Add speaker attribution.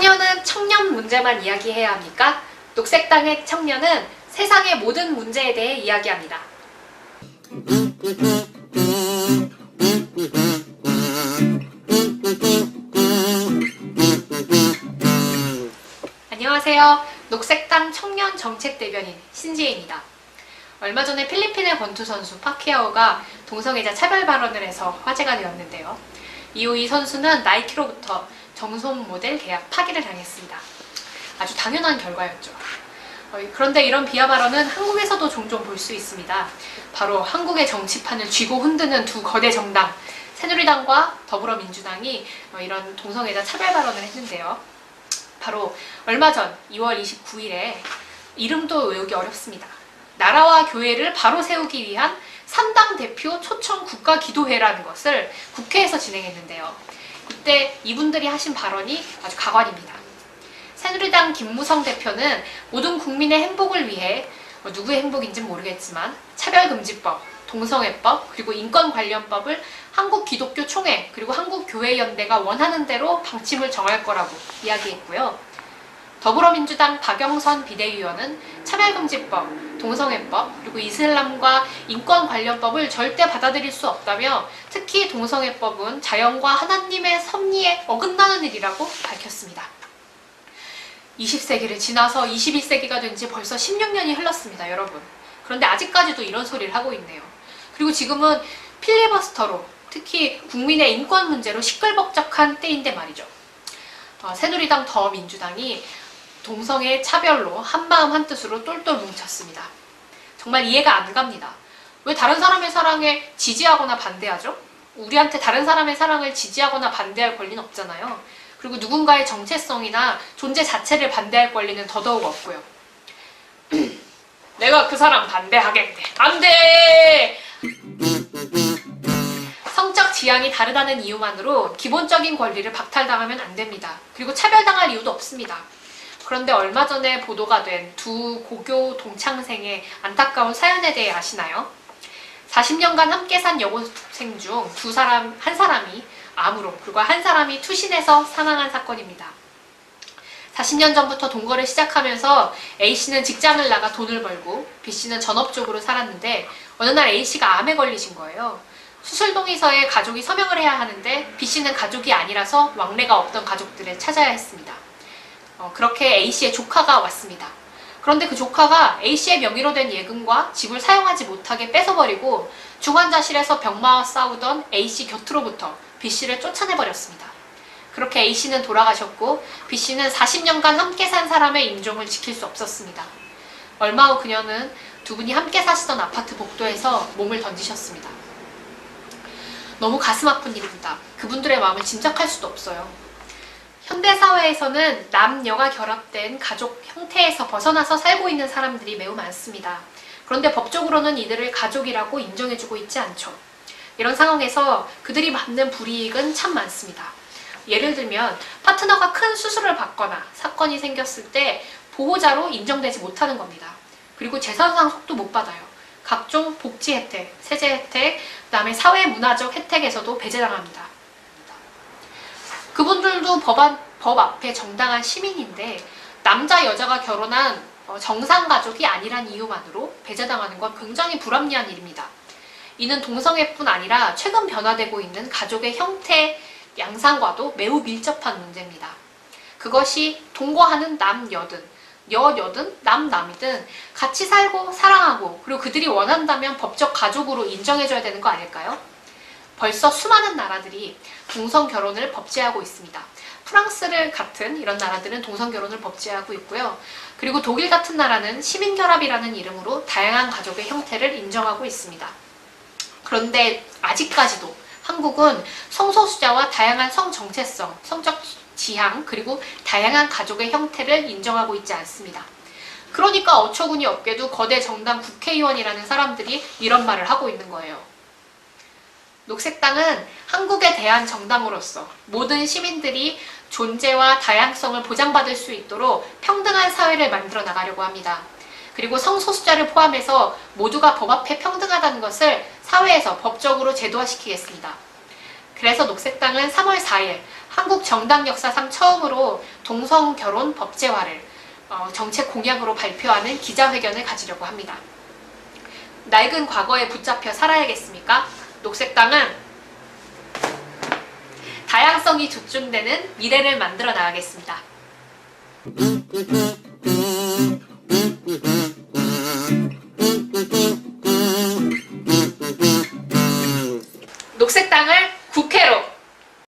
Speaker 1: 청년은 청년 문제만 이야기해야 합니까? 녹색당의 청년은 세상의 모든 문제에 대해 이야기합니다. 안녕하세요. 녹색당 청년 정책 대변인 신지혜입니다. 얼마 전에 필리핀의 권투 선수 파키아오가 동성애자 차별 발언을 해서 화제가 되었는데요. 이후 이 선수는 나이키로부터 정성 모델 계약 파기를 당했습니다. 아주 당연한 결과였죠. 그런데 이런 비하 발언은 한국에서도 종종 볼 수 있습니다. 바로 한국의 정치판을 쥐고 흔드는 두 거대 정당, 새누리당과 더불어민주당이 이런 동성애자 차별 발언을 했는데요. 바로 얼마 전 2월 29일에 이름도 외우기 어렵습니다. 나라와 교회를 바로 세우기 위한 3당 대표 초청 국가기도회라는 것을 국회에서 진행했는데요. 그때 이분들이 하신 발언이 아주 가관입니다. 새누리당 김무성 대표는 모든 국민의 행복을 위해 누구의 행복인지는 모르겠지만 차별금지법, 동성애법, 그리고 인권관련법을 한국기독교총회 그리고 한국교회연대가 원하는 대로 방침을 정할 거라고 이야기했고요. 더불어민주당 박영선 비대위원은 차별금지법, 동성애법, 그리고 이슬람과 인권관련법을 절대 받아들일 수 없다며 특히 동성애법은 자연과 하나님의 섭리에 어긋나는 일이라고 밝혔습니다. 20세기를 지나서 21세기가 된 지 벌써 16년이 흘렀습니다, 여러분. 그런데 아직까지도 이런 소리를 하고 있네요. 그리고 지금은 필리버스터로, 특히 국민의 인권 문제로 시끌벅적한 때인데 말이죠. 새누리당 더민주당이 동성애 차별로 한마음 한뜻으로 똘똘 뭉쳤습니다. 정말 이해가 안 갑니다. 왜 다른 사람의 사랑에 지지하거나 반대하죠? 우리한테 다른 사람의 사랑을 지지하거나 반대할 권리는 없잖아요. 그리고 누군가의 정체성이나 존재 자체를 반대할 권리는 더더욱 없고요. 내가 그 사람 반대하겠네. 안 돼! 성적 지향이 다르다는 이유만으로 기본적인 권리를 박탈당하면 안 됩니다. 그리고 차별당할 이유도 없습니다. 그런데 얼마 전에 보도가 된 두 고교 동창생의 안타까운 사연에 대해 아시나요? 40년간 함께 산 여고생 중 한 사람이 암으로, 그리고 한 사람이 투신해서 사망한 사건입니다. 40년 전부터 동거를 시작하면서 A씨는 직장을 나가 돈을 벌고 B씨는 전업적으로 살았는데 어느 날 A씨가 암에 걸리신 거예요. 수술동의서에 가족이 서명을 해야 하는데 B씨는 가족이 아니라서 왕래가 없던 가족들을 찾아야 했습니다. 그렇게 A씨의 조카가 왔습니다. 그런데 그 조카가 A씨의 명의로 된 예금과 집을 사용하지 못하게 뺏어버리고 중환자실에서 병마와 싸우던 A씨 곁으로부터 B씨를 쫓아내버렸습니다. 그렇게 A씨는 돌아가셨고 B씨는 40년간 함께 산 사람의 임종을 지킬 수 없었습니다. 얼마 후 그녀는 두 분이 함께 사시던 아파트 복도에서 몸을 던지셨습니다. 너무 가슴 아픈 일입니다. 그분들의 마음을 짐작할 수도 없어요. 현대사회에서는 남녀가 결합된 가족 형태에서 벗어나서 살고 있는 사람들이 매우 많습니다. 그런데 법적으로는 이들을 가족이라고 인정해주고 있지 않죠. 이런 상황에서 그들이 받는 불이익은 참 많습니다. 예를 들면 파트너가 큰 수술을 받거나 사건이 생겼을 때 보호자로 인정되지 못하는 겁니다. 그리고 재산상속도 못 받아요. 각종 복지 혜택, 세제 혜택, 그다음에 사회 문화적 혜택에서도 배제당합니다. 그분들도 법 앞에 정당한 시민인데 남자 여자가 결혼한 정상가족이 아니란 이유만으로 배제당하는 건 굉장히 불합리한 일입니다. 이는 동성애뿐 아니라 최근 변화되고 있는 가족의 형태 양상과도 매우 밀접한 문제입니다. 그것이 동거하는 남여든 여여든 남남이든 같이 살고 사랑하고 그리고 그들이 원한다면 법적 가족으로 인정해줘야 되는 거 아닐까요? 벌써 수많은 나라들이 동성결혼을 법제하고 있습니다. 프랑스를 같은 이런 나라들은 동성결혼을 법제하고 있고요. 그리고 독일 같은 나라는 시민결합이라는 이름으로 다양한 가족의 형태를 인정하고 있습니다. 그런데 아직까지도 한국은 성소수자와 다양한 성정체성, 성적 지향, 그리고 다양한 가족의 형태를 인정하고 있지 않습니다. 그러니까 어처구니 없게도 거대 정당 국회의원이라는 사람들이 이런 말을 하고 있는 거예요. 녹색당은 한국에 대한 정당으로서 모든 시민들이 존재와 다양성을 보장받을 수 있도록 평등한 사회를 만들어 나가려고 합니다. 그리고 성소수자를 포함해서 모두가 법 앞에 평등하다는 것을 사회에서 법적으로 제도화시키겠습니다. 그래서 녹색당은 3월 4일 한국 정당 역사상 처음으로 동성 결혼 법제화를 정책 공약으로 발표하는 기자회견을 가지려고 합니다. 낡은 과거에 붙잡혀 살아야겠습니까? 녹색당은 다양성이 존중되는 미래를 만들어 나가겠습니다.